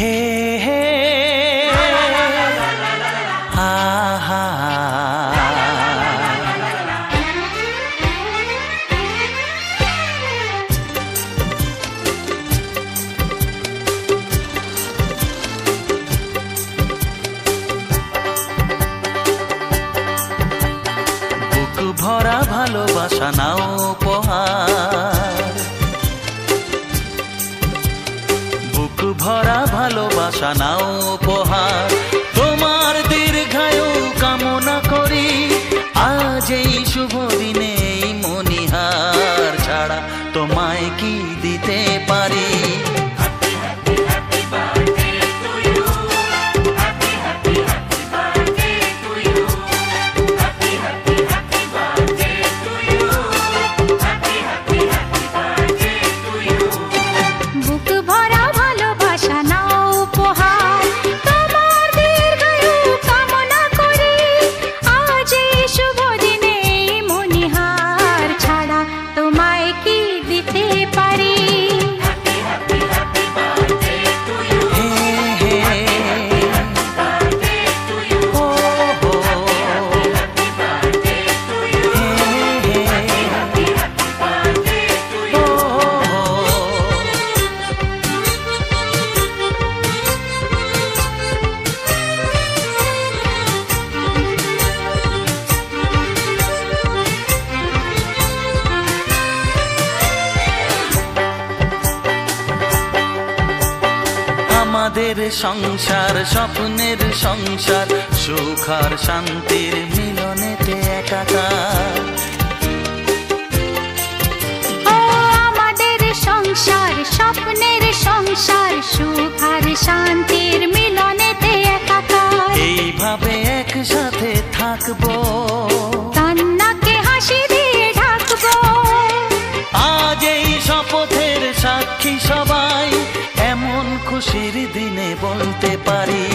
হে হে হা হা বুক ভরা ভালোবাসা নাও উপহার, বুক ভরা ভালোবাসা নাও উপহার, তোমার দীর্ঘায়ু কামনা করি আজ এই শুভ দিনে এই মনিহার ছাড়া তোমায় কি দিতে পারি। আমাদের সংসার স্বপ্নের সংসার, সুখ আর শান্তির মিলনেতে একাকার। আমাদের সংসার স্বপ্নের সংসার, সুখ আর শান্তির মিলনেতে একাকার। এইভাবে একসাথে থাকবো, কান্নাকে হাসি দিয়ে ঢাকবো। আজ এই শপথের সাক্ষী সবাই, এমন খুশির দিনে বলতে পারি।